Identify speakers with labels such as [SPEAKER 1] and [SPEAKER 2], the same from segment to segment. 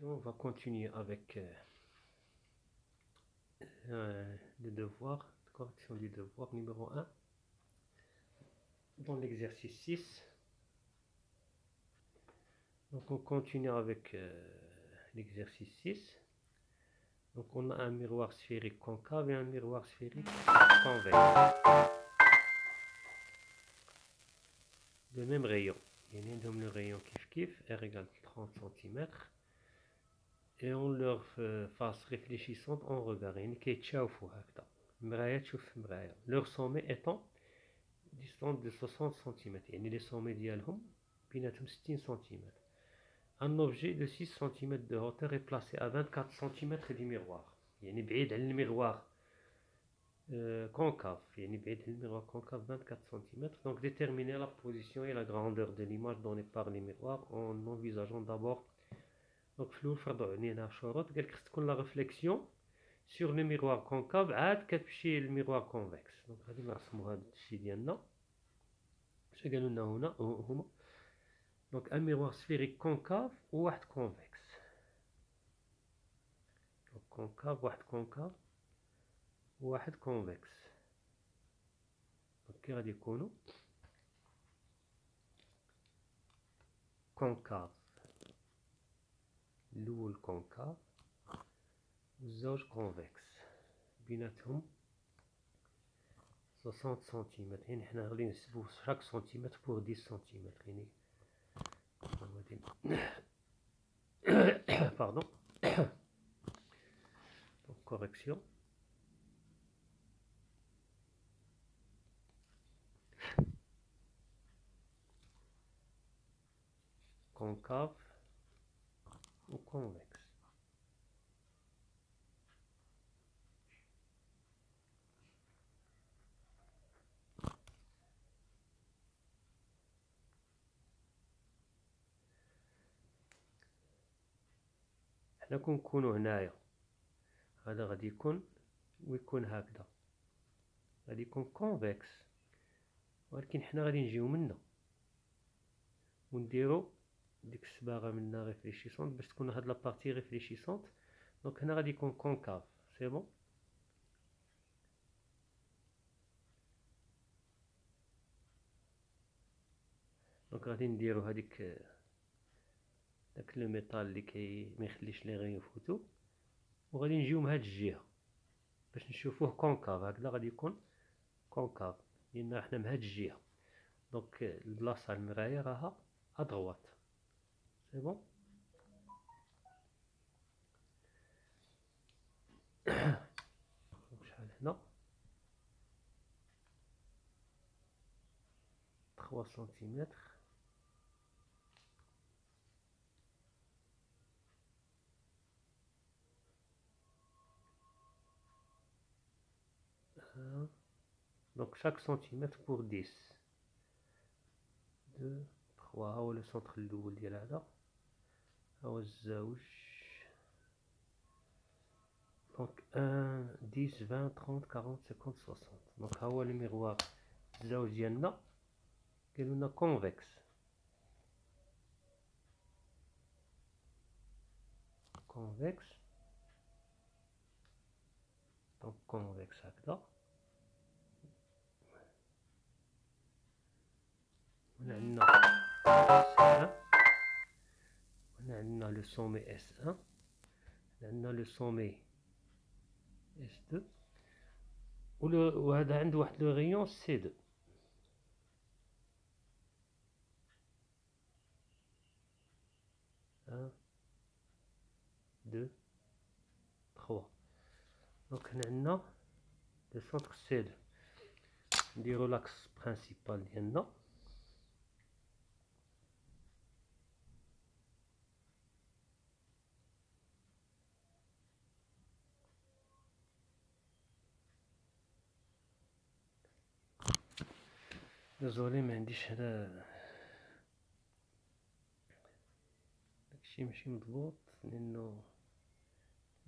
[SPEAKER 1] On va continuer avec le devoir, correction du devoir numéro 1. Dans l'exercice 6. Donc on continue avec l'exercice 6. Donc on a un miroir sphérique concave et un miroir sphérique convexe. Le même rayon. Il y a le rayon kif, R égale 30 cm. Et on leur face réfléchissante, on regarde. Leur sommet étant distant de 60 cm. Les sommets ديالهم بيناتهم 60 cm. Un objet de 6 cm de hauteur est placé à 24 cm du miroir. يعني بعيد عن الميروار concave. يعني بعيد عن الميروار concave 24 cm. Donc déterminer la position et la grandeur de l'image donnée par les miroirs en envisageant d'abord. Donc في الأول فرضوا علينا شروط قال لك خص تكون la réflexion sur le miroir concave عاد كتمشي للميروار convexe. Donc غادي نرسموا هذا الشيء ديالنا. اش قالوا لنا هنا donc un miroir sphérique concave ou واحد convexe. Donc concave واحد concave وواحد convexe. donc كي غادي يكونوا concave الاول concave والزوج convexe بيناتهم 60 سنتيمتر. يعني حنا غادي نحسبوا شاك سنتيمتر بور 10 سنتيمتر. يعني pardon. Donc correction. Concave ou convexe. حنا كنكونوا هنايا هذا غادي يكون ويكون هكذا غادي يكون كونفكس، ولكن حنا غادي نجيو منا ونديرو ديك الصباغه منا ريفليشيسونت باش تكون هاد لابارتي ريفليشيسونت. دونك هنا غادي يكون كونكاف. سي بون. دونك غادي نديرو هذيك داك لو ميطال اللي ما يخليش لي غير يفوتو، وغادي نجيو من هاد الجهه باش نشوفوه كونكاف. هكذا غادي يكون كونكاف لان حنا من هاد الجهه. دونك البلاصه المرايه راها ادغوات. سي بون. شحال هنا 3 سنتيمتر. Donc chaque centimètre pour 10. 2 3. ها هو لو سونتر الاول ديال هذا، ها هو الزوج. دونك 1 10 20 30 40 50 60. دونك ها هو الميغوار الزوج ديالنا قالوا لنا كونفكس. كونفكس دونك كونفكس هكذا. هنا عندنا S1، هنا عندنا لو سومي S1، هنا عندنا لو سومي S2، وهذا عنده واحد لو غيون C2. 1 2 3. دونك هنا عندنا لو سونتر C2. نديرو لاكس برينسيبال ديالنا. ديزولي ما عنديش هنا داكشي ماشي مضبوط لانه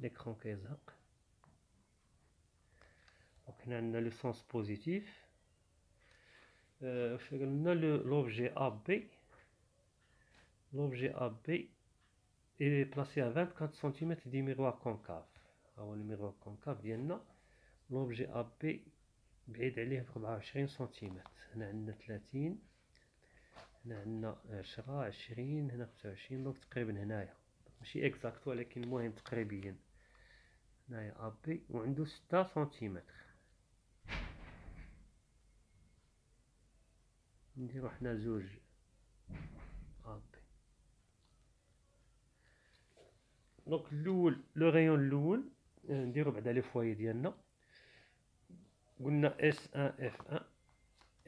[SPEAKER 1] l'écran كيزهق. دونك هنا عندنا لو سونس بوزيتيف. واش قلنا لوبجي ا بي. l'objet AB est placé à 24 cm du miroir concave. Alors le miroir concave ديالنا l'objet AB بعيد عليه ب24 سنتيمتر. هنا عندنا 30، هنا عندنا 10 20، هنا 25، دونك تقريبا هنايا ماشي اكزاكت ولكن المهم تقريبيا. هنايا AB وعنده 6 سنتيمتر. نديرو حنا زوج AB. دونك الاول لو ريون الاول نديرو بعدا لي فوايي ديالنا. قلنا S1 F1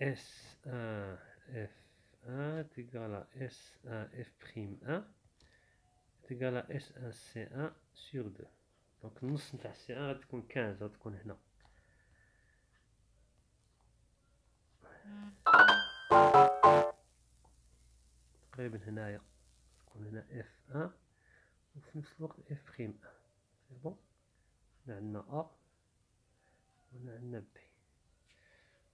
[SPEAKER 1] S1 F1 تيقالا S1 F'1 تيقالا S1 C1 sur 2. دونك النص نتاع C1 غتكون 15، غتكون هنا. تقريبا هنايا تكون هنا F1 وفي نفس الوقت F'1. سي بون. هنا عندنا A وهنا عندنا B.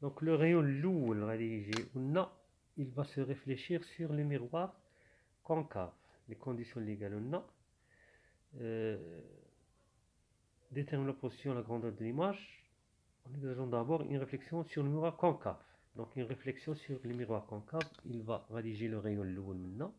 [SPEAKER 1] دونك لو ريون الاول غادي يجي قلنا il va se réfléchir sur le miroir concave. Les conditions اللي قالوا لنا détermine la position, la grandeur de l'image. On envisageons d'abord une réflexion sur le miroir concave. Donc une réflexion sur le miroir concave, il va rédiger le rayon الاول maintenant.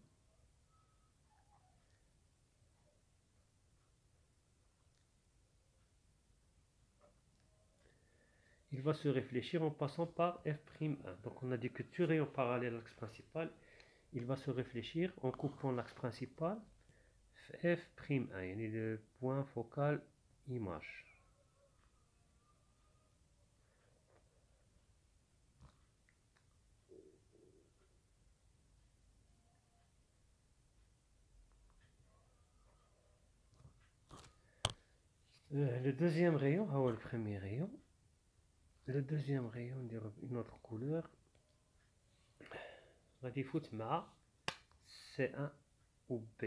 [SPEAKER 1] Il va se réfléchir en passant par F'1. Donc on a dit que tout rayon parallèle à l'axe principal, il va se réfléchir en coupant l'axe principal F'1, yani le point focal image. Le deuxième rayon, le premier rayon. Le deuxième rayon, on dirait une autre couleur. غادي يفوت مع C1 و B.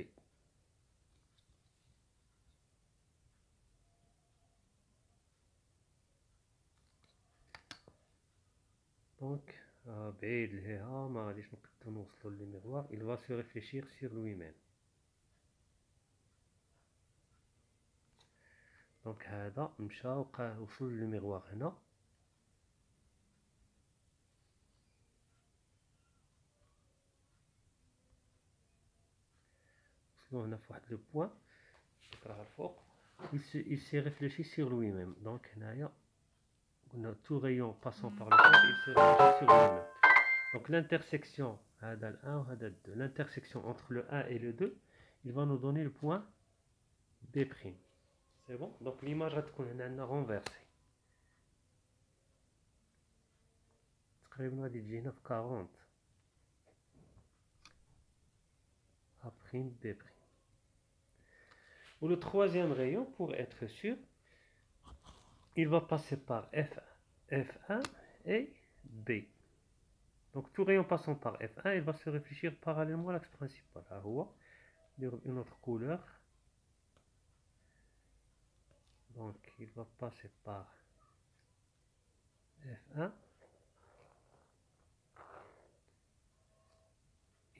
[SPEAKER 1] دونك بعيد لهيها ما غاديش نقدروا نوصلوا للميغوار. il va se réfléchir sur lui-même. دونك هذا مشى وصل للميغوار هنا. وصلوا هنا في واحد لو بوين راه الفوق. il s'est réfléchi sur lui-même. دونك هنايا قلنا tout rayon passant par le centre il se réfléchit sur lui-même. Donc l'intersection هذا ال 1 وهذا ال 2, l'intersection entre le 1 et le 2, il va nous donner le point B'. C'est bon. Donc l'image غتكون هنا عندنا renversée. تقريبا غادي تجي هنا في 40 A', B'. Ou le troisième rayon, pour être sûr, il va passer par F1 et B. Donc tout rayon passant par F1, il va se réfléchir parallèlement à l'axe principal. Alors, une autre couleur. Donc il va passer par F1.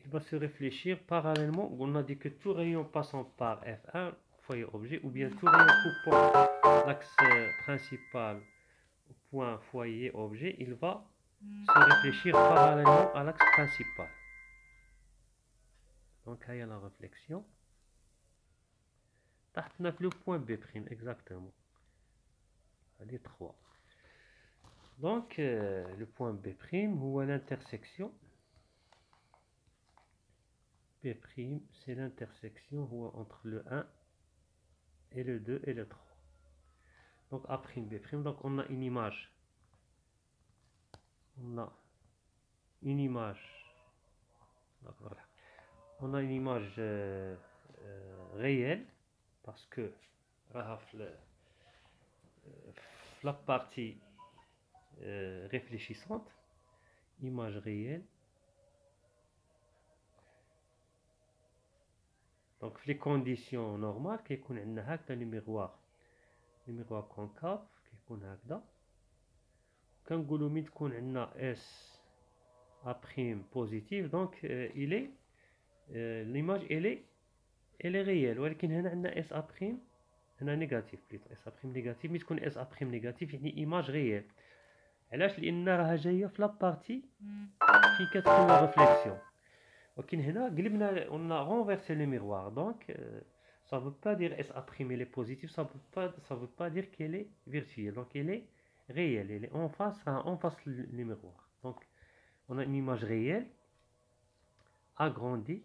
[SPEAKER 1] Il va se réfléchir parallèlement. On a dit que tout rayon passant par F1, foyer objet, ou bien tout rayon coupant l'axe principal au point foyer objet, il va se réfléchir parallèlement à l'axe principal. Donc il y a la réflexion. On a le point B', exactement. Les 3. Donc le point B' ou l'intersection. B', c'est l'intersection entre le 1 et le 2 et le 3. Donc A', B', donc on a une image. On a une image. Donc, voilà. On a une image réelle parce que la partie réfléchissante, image réelle. Donc les conditions normales qui يكون عندنا هكذا le miroir concave كيكون هكذا. كنقولوا ملي تكون عندنا S A' positive, donc il est l'image elle est elle est réelle. ولكن هنا عندنا اس ا بريم هنا نيجاتيف بليتو اس ا بريم نيجاتيف. ملي تكون اس ا بريم نيجاتيف يعني ايماج ريال. علاش؟ لان راها جايه في لابارتي فين كتكون لا ريفليكسيون. ولكن هنا قلبنا on a renversé le miroir donc ça veut pas dire S A' elle est positive, ça veut pas dire qu'elle est virtuelle, donc elle est réelle, elle est en face le miroir. Donc on a une image réelle agrandie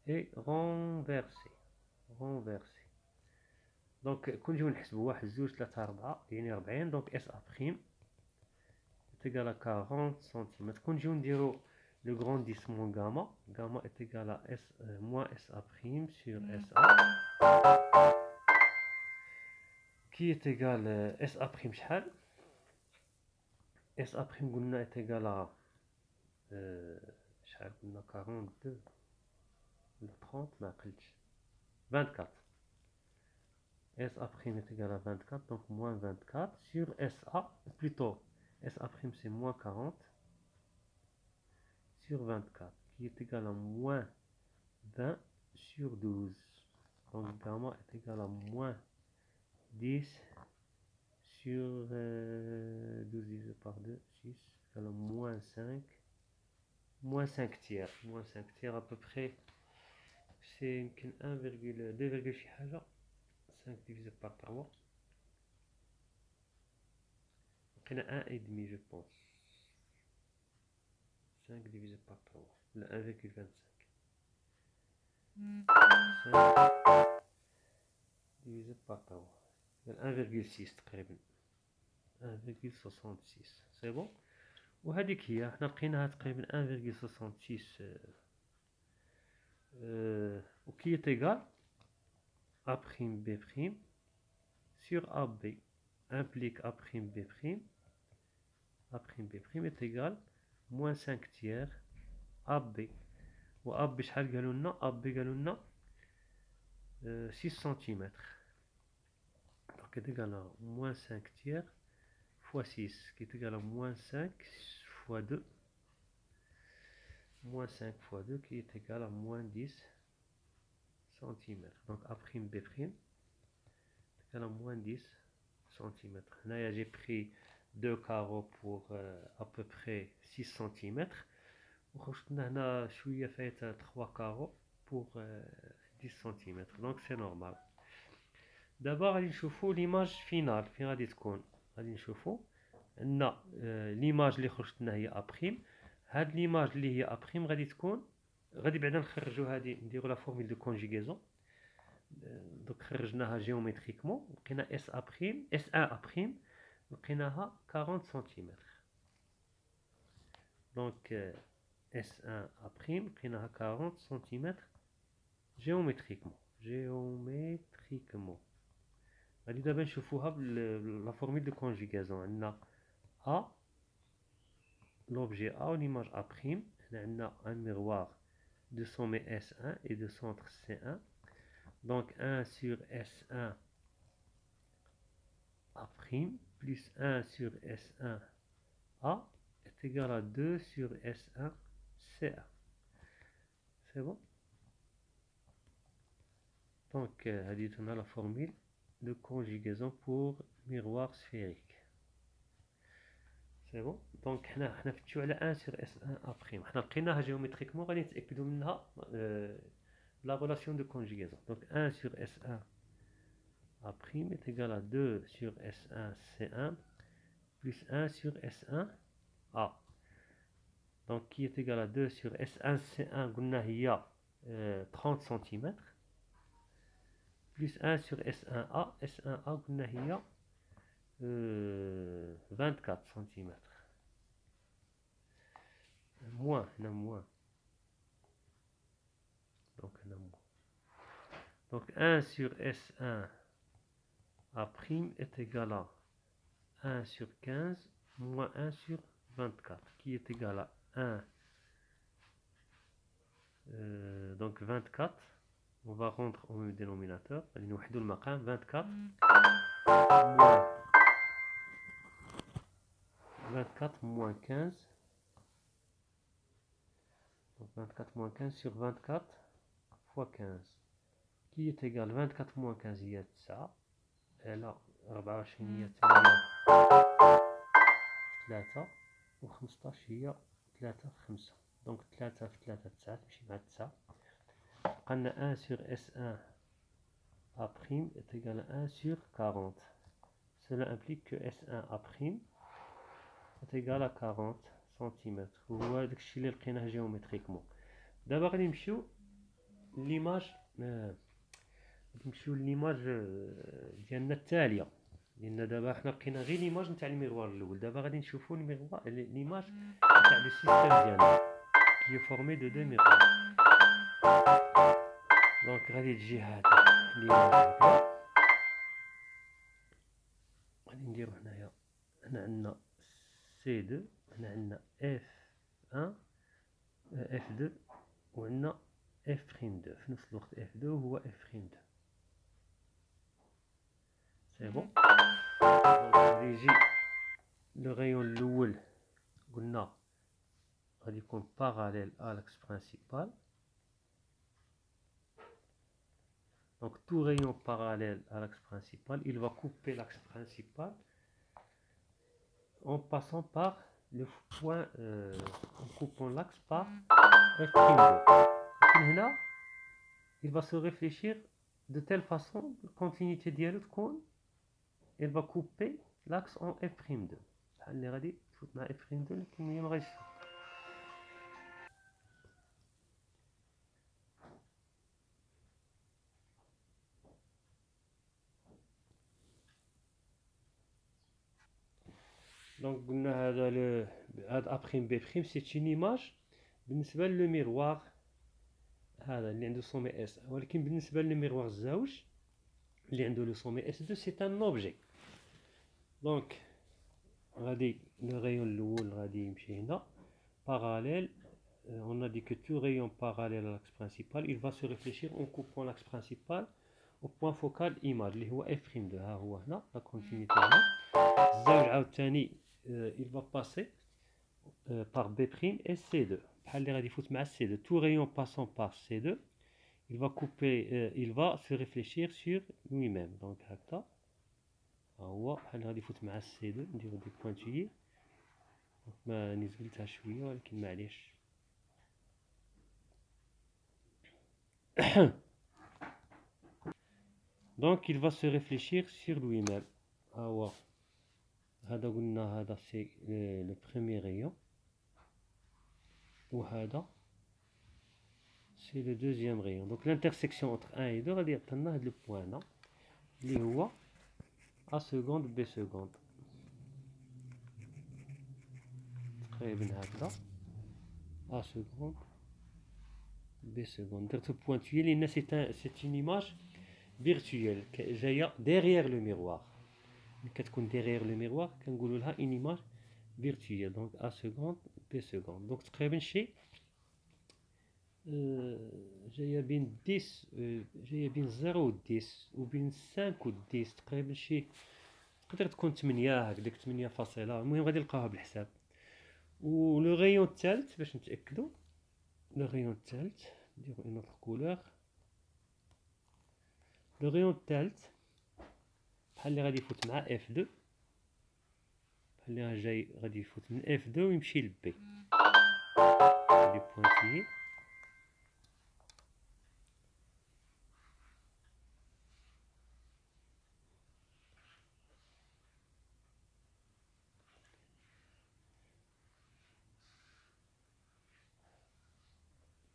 [SPEAKER 1] et renversée. donc كون نجيو نحسبوا 1 2 3 4 يعني 40 donc S A' est égal à 40 cm. كون نجيو نديرو le grandissement gamma est égal à S moins SA' sur SA qui est égal SA' شحال SA' قلنا est égal à شحال قلنا 42 ولا 30 ما عقلتش 24. SA' est égal à 24 donc moins 24 sur SA plutôt SA' c'est moins 40 sur 24 qui est égal à moins 20 sur 12. Donc gamma est égal à moins 10 sur 12 divisé par 2, 6, égale à moins 5. Moins 5 tiers. Moins 5 tiers à peu près. C'est 1,2 شي حاجة. 5 divisé par 3. On a 1,5 je pense. 5 divisé par 3. Le 1,25. 5 divisé par 3. 1,6 تقريبا. 1,66. C'est bon. وهذيك هي حنا لقيناها تقريبا 1,66 وكي est égal A' B' sur AB implique A' B' A' B' est égal moins 5 tiers AB و AB شحال قالوا لنا AB قالوا لنا 6 cm donc est égal à moins 5 tiers fois 6 qui est égal à moins 5 fois 2 moins 5 fois 2 qui est égal à moins 10 cm. Donc A' B' est égal à moins 10 cm. Là j'ai pris 2 carreaux pour à peu près 6 cm. وخرجتنا هنا شوية فايت 3 carreaux pour 10 cm. Donc c'est normal. D'abord غادي نشوفوا l'image finale فين غادي تكون. غادي نشوفوا عندنا l'image اللي خرجت لنا هي A'. هاد ليماج اللي هي A' غادي تكون غادي بعدا نخرجوا هذه نديروا لا فورمول دو كونجيغيزون. دوك خرجناها جيومتريكمون لقينا اس ان A' لقيناها 40 سنتيمتر. دونك اس ان A' لقيناها 40 سنتيمتر جيومتريكمون غادي دابا نشوفوها بلا فورمول دو كونجيغيزون. عندنا A l'objet A ou l'image A', on a un miroir de sommet S1 et de centre C1. Donc 1 sur S1 A' plus 1 sur S1 A est égal à 2 sur S1 C1. C'est bon? Donc on a la formule de conjugaison pour miroir sphérique. C'est bon. Donc حنا فتشو على 1 sur S1 A'. حنا لقيناها جيومتريكمون غادي نتاكدوا منها la relation de conjugaison. Donc 1 sur S1 A' est égal à 2 sur S1 C1 plus 1 sur S1 A. Donc qui est égal à 2 sur S1 C1 قلنا هي 30 cm plus 1 sur S1 A. S1 A قلنا هي 24 cm. Moins, non moins. Donc, non moins. Donc 1 sur S1 A' est égal à 1 sur 15 moins 1 sur 24 qui est égal à 1. Donc 24, on va rendre au même dénominateur. Allez, nous le maqam 24 moins 24 moins 15. Donc 24 moins 15 sur 24 fois 15 qui est égal 24 moins 15 هي 9 على 24 هي 3 و15 هي 3 في 5 دونك 3 في 3 9 تمشي مع 9 بقى لنا 1 sur S1 A' est égal à 1 sur 40. Cela implique que S1A' est égal à 40 cm. وهو داك الشيء اللي لقيناه جيومتريكمون. دابا غادي نمشيو ليماج ديالنا التاليه، لان دابا حنا لقينا غير ليماج نتاع الميغوار الاول. دابا غادي نشوفوا ليماج نتاع لو سيستيم ديالنا كي فورمي دو دو ميغوار. دونك غادي تجي هذا ليماج هكا، غادي نديرو هنايا، هنا عندنا C2، هنا عندنا F1 F2 وعندنا F'2 في نفس الوقت F2 هو F'2. سي بون. دونك غادي يجي لو غيون الاول قلنا غادي يكون باراليل à l'axe principal. Donc tout rayon parallèle à l'axe principal, il va couper l'axe principal en passant par le point, en coupant l'axe par F'2. Là, il va se réfléchir de telle façon, la continuité ديالو تكون elle va couper l'axe en F'2. بحال اللي غادي تفوت مع F'2 لكن هي ما غاديش تفوت. دونك قلنا هذا A' B' سي اون ايماج بالنسبه للو ميغوار هذا اللي عنده سومي اس، ولكن بالنسبه للميغوار الزوج اللي عنده لو سومي اس 2 سي ان اوبجي. دونك غادي لو غيون الاول غادي يمشي هنا parallèle. On a dit que tout rayon parallèle à l'axe principal, il va se réfléchir en coupant l'axe principal au point focal image اللي هو F'2. ها هو هنا la continuité هنا. الزوج عاوتاني il va passer par B' et C2 بحال اللي غادي يفوت مع C2. tout rayon passant par C2 il va couper, il va se réfléchir sur lui-même. donc هكذا ها هو بحال اللي غادي يفوت مع C2. نديرو دي بوانتيي ما نزلتها شويه ولكن معليش. Donc il va se réfléchir sur lui-même. هذا قلنا هذا c'est le premier rayon وهذا c'est le deuxième rayon. Donc l'intersection entre 1 et 2 غادي يعطينا هذا le point هنا اللي هو A seconde B seconde تقريبا هكذا A seconde B seconde. درت بوانتوي لان c'est une image virtuelle جايه derrière le miroir. كتكون derrière le miroir كنقولوا لها une image virtuelle. donc A seconde B seconde. donc تقريبا شي جايه بين 10 جايه بين 0 و 10 وبين 5 و 10 تقريبا شي تقدر تكون 8 هكذاك 8 فاصلة. المهم غادي نلقاوها بالحساب. ولو غيون الثالث باش نتاكدوا لو غيون الثالث نديرو اون اوتر كولور. لو غيون الثالث بحال اللي غادي يفوت مع F2 بحال اللي جاي غادي يفوت من F2 ويمشي ل B. غادي بوانتيي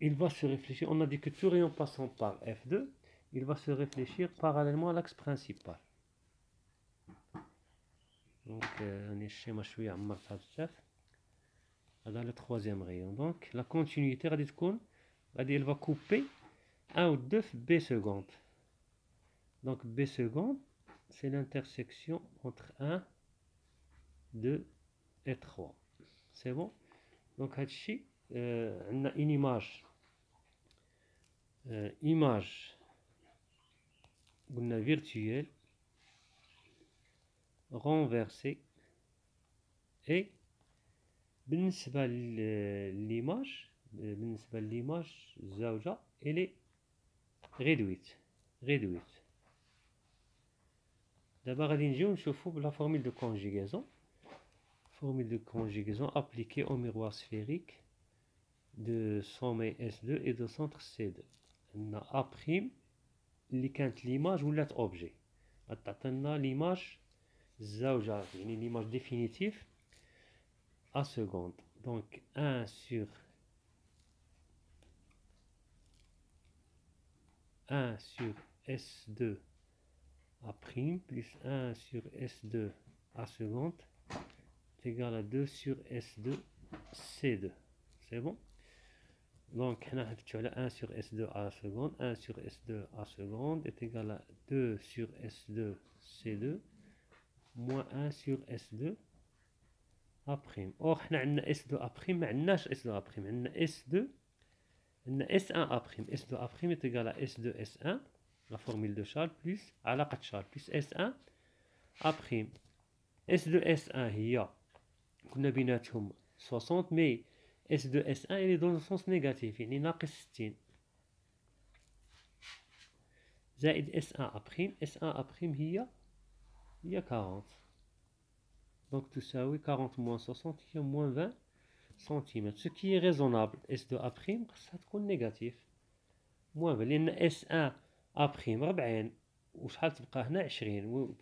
[SPEAKER 1] il va se réfléchir. On a dit que tout rayon passant par F2 il va se réfléchir parallèlement à l'axe principal. donc راني الشيما شويه عمرتها بزاف. هذا le troisième rayon. donc la continuité غادي تكون غادي elle va couper 1 ou 2 في B seconde. donc B seconde c'est l'intersection entre 1 2 et 3. c'est bon. donc هادشي عندنا une image قلنا virtuelle renversée. et بالنسبة للإيماج بالنسبة لليماج الزاوجة إلي ريدويت. دابا غادي نجيو نشوفو بلا فورمule de conjugaison. Formule de conjugaison appliquée au miroir sphérique de sommet S2 et de centre C2. On a A' اللي كانت l'image ولات objet. غتعطينا l'image الزاوجة يعني l'image définitive à seconde. Donc 1 sur S2 A' plus 1 sur S2 A seconde est égal à 2 sur S2 C2. C'est bon? Donc, on a 1 sur S2 A seconde. 1 sur S2 A seconde est égal à 2 sur S2 C2 moins 1 sur S2 A'. Or, on a S2 A', ما عندناش S2 A'. عندنا S2 عندنا S1 A'. S2 A' est égal à S2 S1, la formule de Charles, plus علاقة Charles, plus S1 A'. S2 S1 هي كنا بيناتهم 60 مي S2 S1 elle est dans le sens négatif يعني ناقص 60 زائد S1 A'. S1 A' هي 40 donc تساوي 40 moins 60 هي moins 20 cm ce qui est raisonnable. S2 A' خاصها تكون négatif moins 20 لأن S1 A' 40 وشحال تبقى هنا 20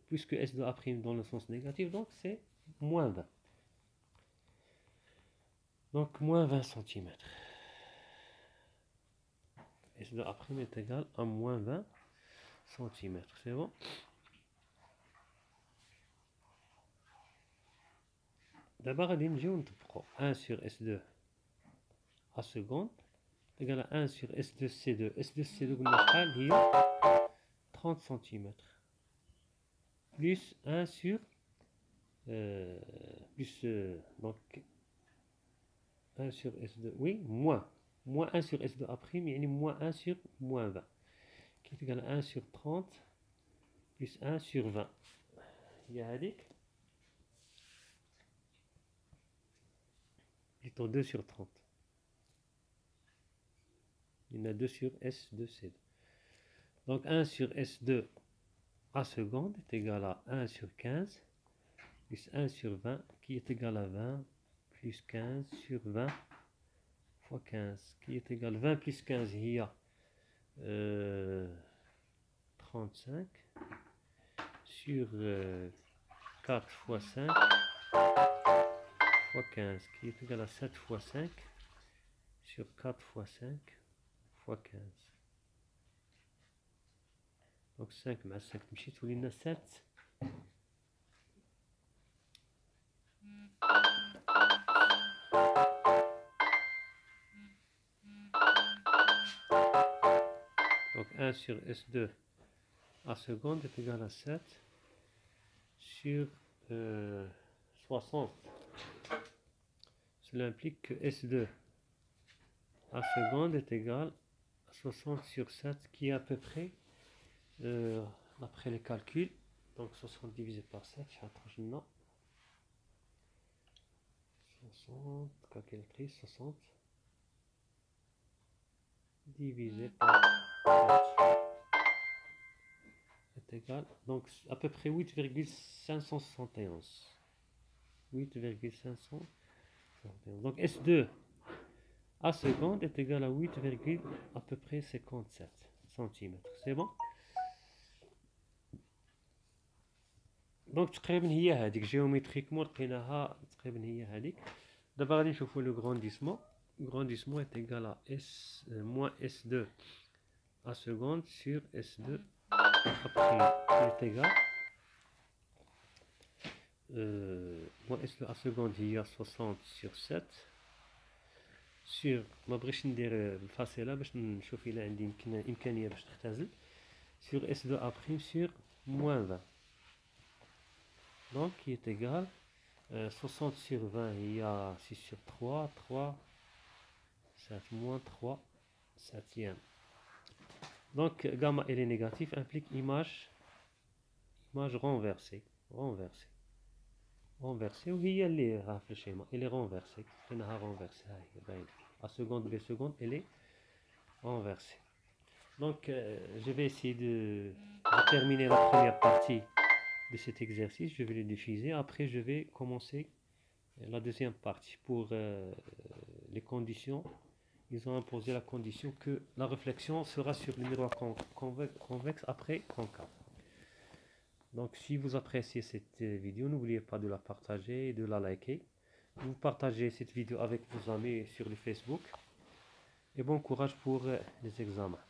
[SPEAKER 1] puisque S2 A' dans le sens négatif donc c'est moins 20. Donc moins 20 cm. S2 A' est égal à moins 20 cm. C'est bon? D'abord, on va 1 sur S2 A seconde égal à 1 sur S2 C2. S2 C2 il y a 30 cm. Plus 1 sur donc 1 sur S2, oui, moins 1 sur S2 A', يعني moins 1 sur moins 20, qui est égal à 1 sur 30 plus 1 sur 20. Il y a plutôt 2 sur 30. Il y en a 2 sur S2 C2. Donc 1 sur S2 A seconde est égal à 1 sur 15 plus 1 sur 20 qui est égal à 20 plus 15 sur 20 fois 15 qui est égal à 20 plus 15 il y a 35 sur 4 fois 5 fois 15 qui est égal à 7 fois 5 sur 4 fois 5 fois 15. Donc 5 مع 5 تمشي تولي لنا 7. Donc 1 sur S2 A seconde est égal à 7 sur 60. Cela implique que S2 A seconde est égal à 60 sur 7 qui est à peu près, d'après les calculs, donc 60 divisé par 7, 60, calculatrice, 60 divisé par 7 est égal, donc à peu près 8,571. 8,571. Donc S2 A seconde est égal à 8, à peu près 57 cm. C'est bon? دونك تقريبا هي هذيك جيومتريكمون لقيناها تقريبا هي هذيك. دابا غادي نشوفوا لو غرونديسمون. غرونديسمون est égal à S moins S2 A seconde sur S2 A' est égal moins S2 A seconde هي 60 sur 7 sur ما بغيتش ندير الفاصله باش نشوف الا عندي امكانيه باش نختزل sur S2 A' sur moins 20. Donc qui est égal 60 sur 20 il y a 6 sur 3 7 moins 3 septième. Donc gamma elle est négatif implique image renversée وهي اللي راه في الشيما elle est renversée هنا renversée هاي باين A seconde, B seconde, elle est inversée. Donc, je vais essayer de terminer la première partie de cet exercice. Je vais le diffuser. Après, je vais commencer la deuxième partie pour les conditions. Ils ont imposé la condition que la réflexion sera sur le miroir convexe après concave. Donc, si vous appréciez cette vidéo, n'oubliez pas de la partager et de la liker. Vous partagez cette vidéo avec vos amis sur le Facebook. Et bon courage pour les examens.